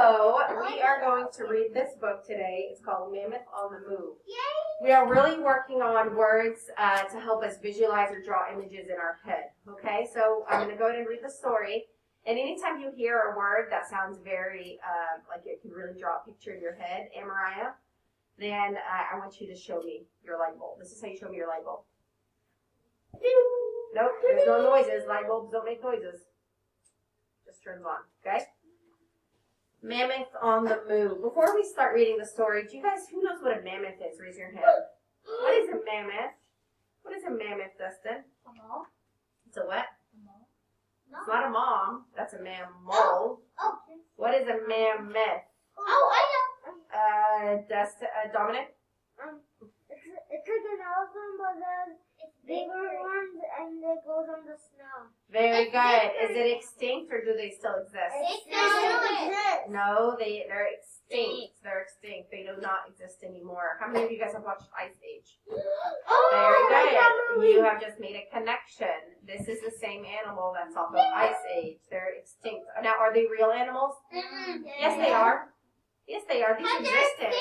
So, we are going to read this book today. It's called Mammoth on the Move. Yay! We are really working on words to help us visualize or draw images in our head. Okay, so I'm going to go ahead and read the story. And anytime you hear a word that sounds very, like it can really draw a picture in your head, Amariah, then I want you to show me your light bulb. This is how you show me your light bulb. Nope, there's no noises. Light bulbs don't make noises. Just turns on, okay? Mammoth on the Move. Before we start reading the story, do you guys, who knows what a mammoth is? Raise your hand. What is a mammoth? What is a mammoth, Dustin? A mole. It's a what? A mole. No. It's not a mom. That's a mammal. Oh. What is a mammoth? Oh, I know. Dominic? It's like an elephant, but then it's bigger ones and it goes on the snow. Very good. Is it extinct or do they still exist? It still exists. No, they're extinct. They're extinct. They do not exist anymore. How many of you guys have watched Ice Age? Very good. You have just made a connection. This is the same animal that's off of Ice Age. They're extinct. Now, are they real animals? Yes, they are. Yes, they are. These existed.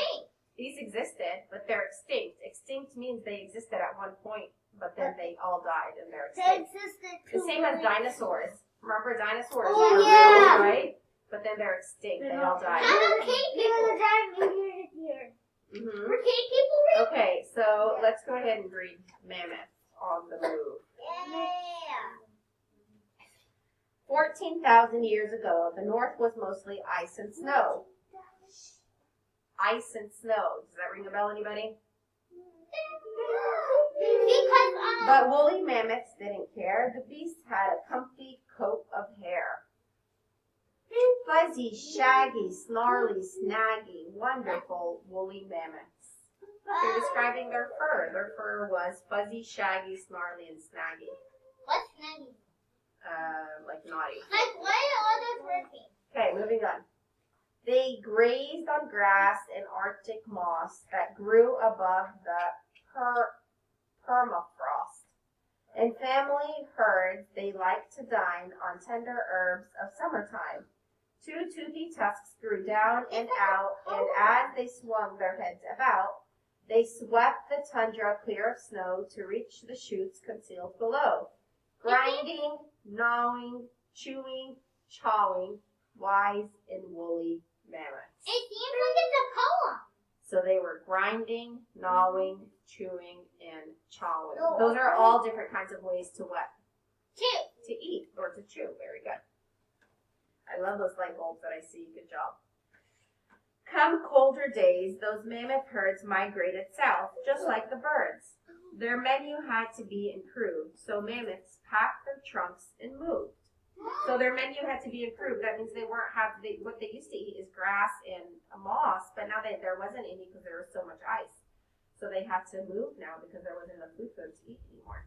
These existed, but they're extinct. Extinct means they existed at one point, but then they all died and they're extinct. The same as dinosaurs. Remember dinosaurs? Oh, were yeah. real, right? But then they're extinct. They all died. Mm-hmm. Okay, so let's go ahead and read Mammoth on the Move. 14,000 years ago, the North was mostly ice and snow. Ice and snow. Does that ring a bell, anybody? But woolly mammoths didn't care. The beasts had a comfy coat of hair. Fuzzy, shaggy, snarly, snaggy, wonderful woolly mammoths. They're describing their fur. Their fur was fuzzy, shaggy, snarly, and snaggy. What's snaggy? Like naughty. Like what are the fur things? Okay, moving on. They grazed on grass and Arctic moss that grew above the permafrost. In family herds, they liked to dine on tender herbs of summertime. Two toothy tusks grew down and out, and as they swung their heads about, they swept the tundra clear of snow to reach the shoots concealed below. Grinding, gnawing, chewing, chawing, wise and woolly mammoths. It seems like it's a poem. So they were grinding, gnawing, chewing, and chawing. Those are all different kinds of ways to what? Chew. To eat or to chew. Very good. I love those light bulbs that I see. Good job. Come colder days, those mammoth herds migrated south, just like the birds. Their menu had to be improved, so mammoths packed their trunks and moved. So their menu had to be improved. That means what they used to eat is grass and moss, but now there wasn't any because there was so much ice. So they had to move now because there wasn't enough food for them to eat anymore.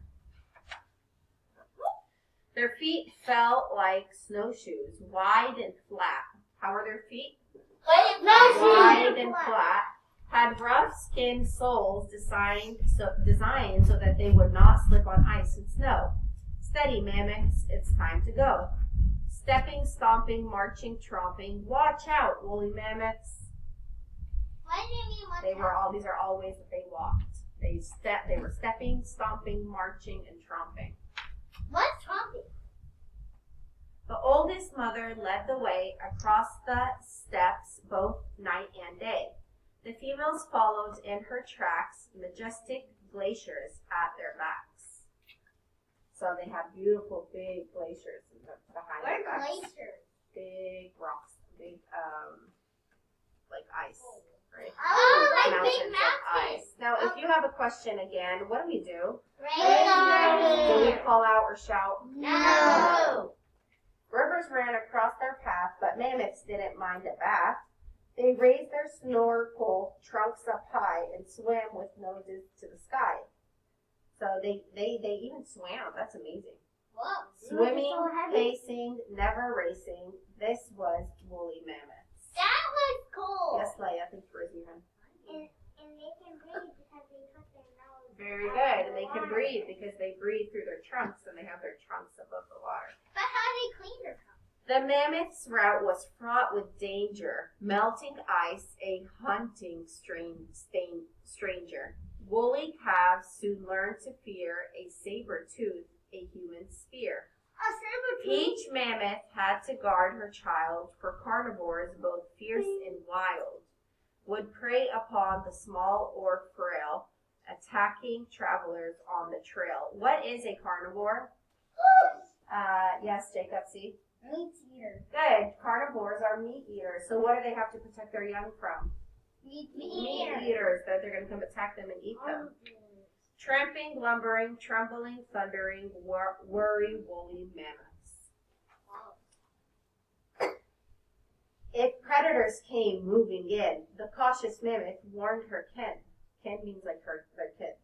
Their feet felt like snowshoes, wide and flat. How are their feet? Wide and flat. Had rough skin soles designed so that they would not slip on ice and snow. Steady, mammoths, it's time to go. Stepping, stomping, marching, tromping. Watch out, woolly mammoths. Why do you mean watch out? These are all ways that they walked. They were stepping, stomping, marching, and tromping. What's tromping? The oldest mother led the way across the steppes both night and day. The females followed in her tracks, majestic glaciers at their backs. So they have beautiful big glaciers behind their backs. What are glaciers? Big rocks, big like ice, right? Oh, like Mountains big of mountains. ice. Now, if you have a question again, what do we do? Rain. Do we call out or shout? No. Rivers ran across their path, but mammoths didn't mind a bath. They raised their snorkel trunks up high and swam with noses to the sky. So they even swam. That's amazing. Whoa. Swimming, pacing, never racing. This was woolly mammoths. That was cool. Yes, Leia. Thanks for raising your hand. And they can breathe because they put their nose. Very good. And they can breathe because they breathe through their trunks and they have their trunks above the water. But how do they clean their trunks? The The mammoth's route was fraught with danger, melting ice, a hunting stranger. Woolly calves soon learned to fear a saber tooth, a human spear. A saber tooth. Each mammoth had to guard her child, for carnivores, both fierce and wild, would prey upon the small or frail, attacking travelers on the trail. What is a carnivore? Yes, Jacob, see? Meat eater. Good. Carnivores are meat eaters. So what do they have to protect their young from? Meat Meat eater. eaters, that they're going to come attack them and eat them. Tramping, lumbering, trembling, thundering, worry, woolly mammoths. If predators came moving in, the cautious mammoth warned her kin. Kin means like their kids.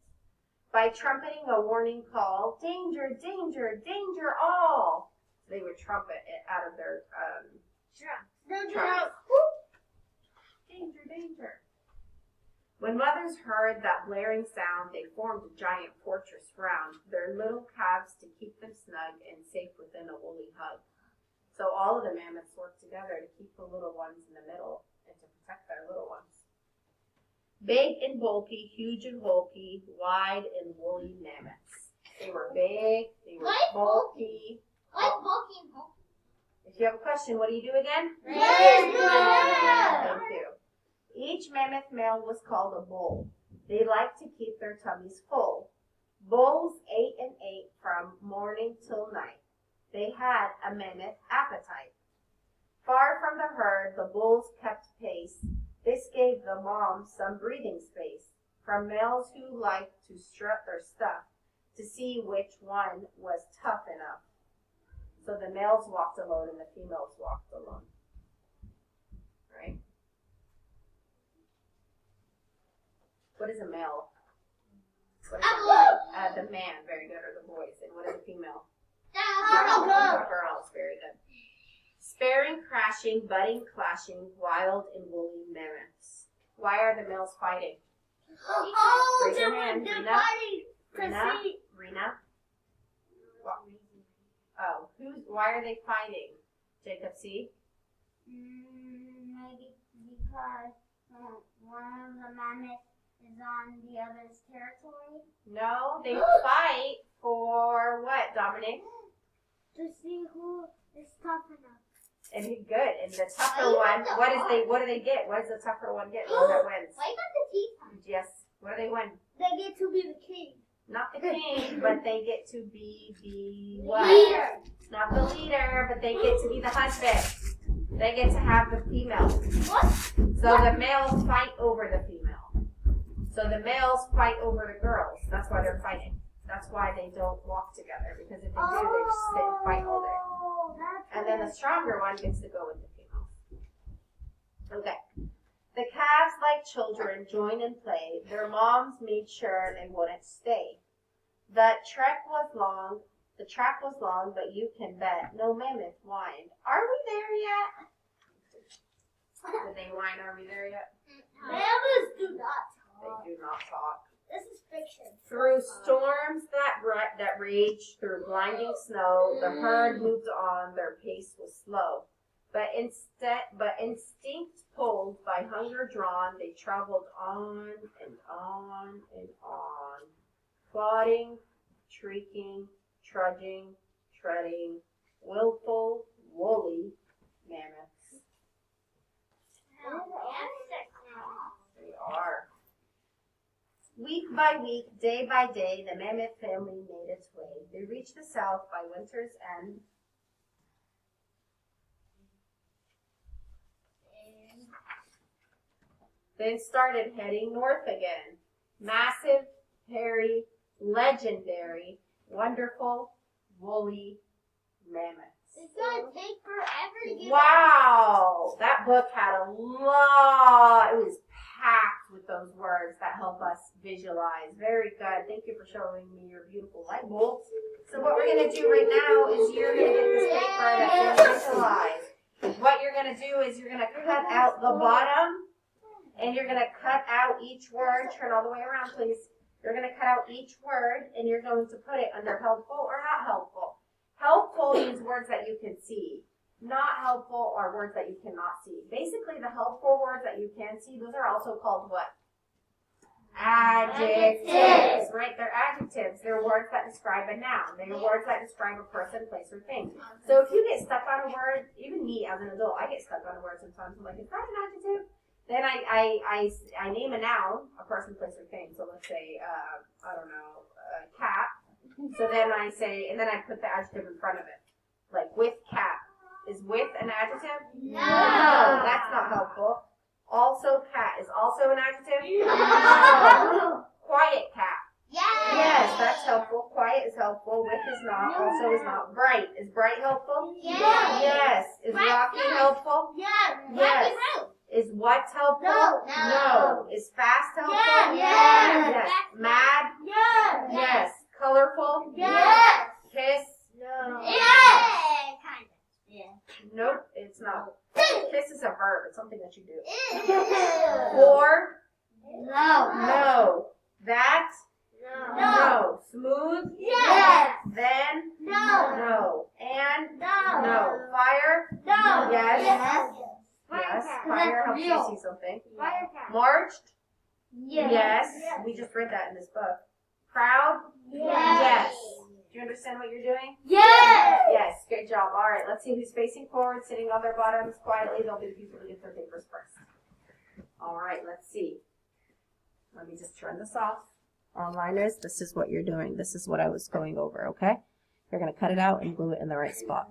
By trumpeting a warning call, danger, danger, danger all. They would trumpet it out of their trunks. Danger, danger. When mothers heard that blaring sound, they formed a giant fortress round their little calves to keep them snug and safe within a woolly hug. So all of the mammoths worked together to keep the little ones in the middle and to protect their little ones. Big and bulky, huge and bulky, wide and woolly mammoths. They were big, they were bulky. Like bulky and bulky. If you have a question, what do you do again? Raise your hand. Thank you. Each mammoth male was called a bull. They liked to keep their tummies full. Bulls ate and ate from morning till night. They had a mammoth appetite. Far from the herd, the bulls kept pace. This gave the moms some breathing space from males who liked to strut their stuff to see which one was tough enough. So the males walked alone and the females walked alone. Right? What is a male? What is the man, very good, or the boys. And what is a female? Girls, very good. Sparing, crashing, butting, clashing, wild and woolly mammoths. Why are the males fighting? Raise your hand, Rena. Rena? Oh, why are they fighting? Jacob, see? Maybe because one of the mammoths is on the other's territory. No, they fight for what, Dominic? To see who is tough enough. And good. And the tougher one, what do they get? What does the tougher one get? The one that wins. Why got the teeth? Yes. What do they win? They get to be the king. Not the king, but they get to be the what? Leader. Not the leader, but they get to be the husband. They get to have the female. What? So the males fight over the female. So the males fight over the girls. That's why they're fighting. That's why they don't walk together. Because if they do, they just sit and fight all day. And then the stronger one gets to go with the female. Okay. The calves, like children, joined in play. Their moms made sure they wouldn't stay. The track was long, but you can bet no mammoth whined. Are we there yet? Did they whine? Are we there yet? Mammoths do not talk. They do not talk. This is fiction. Through storms that raged, through blinding snow, the herd moved on. Their pace was slow. But instinct pulled, by hunger drawn, they traveled on and on and on, plodding, shrieking, trudging, treading, willful, woolly mammoths. They are. Week by week, day by day, the mammoth family made its way. They reached the south by winter's end. Then started heading north again. Massive, hairy, legendary, wonderful, woolly mammoths. It's gonna take forever to get Wow! That book had a lot. It was packed with those words that help us visualize. Very good. Thank you for showing me your beautiful light bulbs. So what we're going to do right now is you're going to get this paper that's going to visualize. What you're going to do is you're going to cut out the bottom and you're going to cut out each word. Turn all the way around, please. You're going to cut out each word and you're going to put it under helpful or not helpful. Helpful means words that you can see. Not helpful are words that you cannot see. Basically, the helpful words that you can see, those are also called what? Adjectives, right? They're adjectives. They're words that describe a noun. They're words that describe a person, place, or thing. So if you get stuck on a word, even me as an adult, I get stuck on a word sometimes. I'm like, is that an adjective? Then I name a noun, a person, place, or thing. So let's say, I don't know, cat. So then I say, and then I put the adjective in front of it. Like with cat. Is with an adjective? No. No, that's not helpful. Also cat is also an adjective? No. Quiet cat. Yes. Yes, that's helpful. Quiet is helpful. With is not. Also is not. Bright. Is bright helpful? Yes. Yes. Is rocky helpful? Yes. Yes. Is what helpful? No. No. Is fast helpful? Yes. Yes. Mad? Yes. Yes. Colorful? Yes. Kiss? No. Yes. Kind of. Yeah. Nope, it's not. Kiss is a verb. It's something that you do. No. Or? No. No. That? No. No. Smooth? Yes. Then? No. No. And? No. No. Fire? No. Yes. Yes. Yes. cat. Fire helps real. you see something. Fire cat. Marched? Yes. Yes. We just read that in this book. Proud? Yes. Do you understand what you're doing? Yes. Yes. Good job. All right. Let's see who's facing forward, sitting on their bottoms quietly. They'll be the people who get their papers first. All right. Let's see. Let me just turn this off. Onliners, this is what you're doing. This is what I was going over, okay? You're going to cut it out and glue it in the right spot.